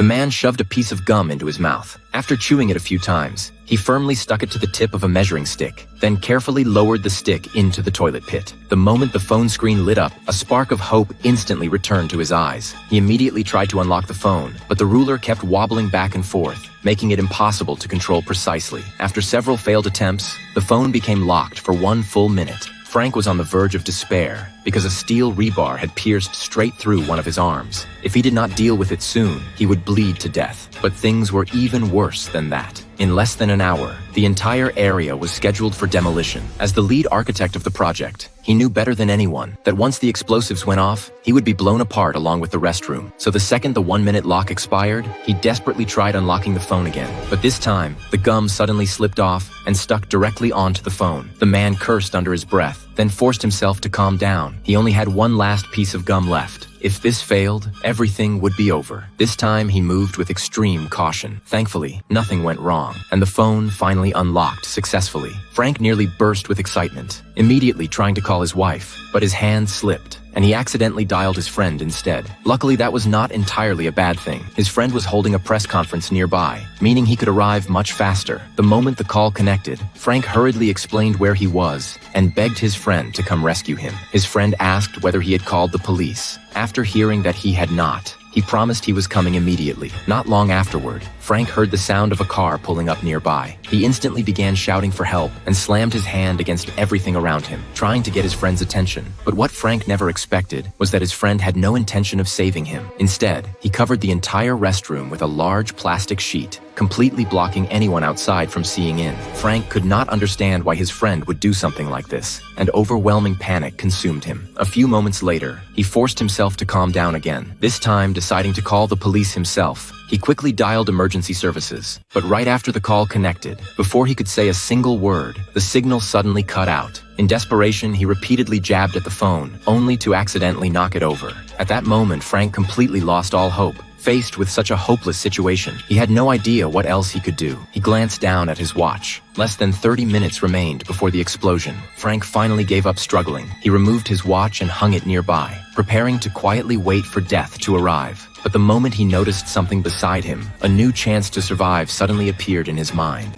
man shoved a piece of gum into his mouth. After chewing it a few times, he firmly stuck it to the tip of a measuring stick, then carefully lowered the stick into the toilet pit. The moment the phone screen lit up, a spark of hope instantly returned to his eyes. He immediately tried to unlock the phone, but the ruler kept wobbling back and forth, making it impossible to control precisely. After several failed attempts, the phone became locked for 1 full minute. Frank was on the verge of despair because a steel rebar had pierced straight through one of his arms. If he did not deal with it soon, he would bleed to death. But things were even worse than that. In less than an hour, the entire area was scheduled for demolition. As the lead architect of the project, he knew better than anyone that once the explosives went off, he would be blown apart along with the restroom. So the second the 1-minute lock expired, he desperately tried unlocking the phone again. But this time, the gum suddenly slipped off and stuck directly onto the phone. The man cursed under his breath, then forced himself to calm down. He only had one last piece of gum left. If this failed, everything would be over. This time he moved with extreme caution. Thankfully, nothing went wrong, and the phone finally unlocked successfully. Frank nearly burst with excitement, immediately trying to call his wife, but his hand slipped, and he accidentally dialed his friend instead. Luckily, that was not entirely a bad thing. His friend was holding a press conference nearby, meaning he could arrive much faster. The moment the call connected, Frank hurriedly explained where he was and begged his friend to come rescue him. His friend asked whether he had called the police. After hearing that he had not, he promised he was coming immediately. Not long afterward, Frank heard the sound of a car pulling up nearby. He instantly began shouting for help and slammed his hand against everything around him, trying to get his friend's attention. But what Frank never expected was that his friend had no intention of saving him. Instead, he covered the entire restroom with a large plastic sheet, completely blocking anyone outside from seeing in. Frank could not understand why his friend would do something like this, and overwhelming panic consumed him. A few moments later, he forced himself to calm down again, this time deciding to call the police himself. He quickly dialed emergency services, but right after the call connected, before he could say a single word, the signal suddenly cut out. In desperation, he repeatedly jabbed at the phone, only to accidentally knock it over. At that moment, Frank completely lost all hope. Faced with such a hopeless situation, he had no idea what else he could do. He glanced down at his watch. Less than 30 minutes remained before the explosion. Frank finally gave up struggling. He removed his watch and hung it nearby, preparing to quietly wait for death to arrive. But the moment he noticed something beside him, a new chance to survive suddenly appeared in his mind.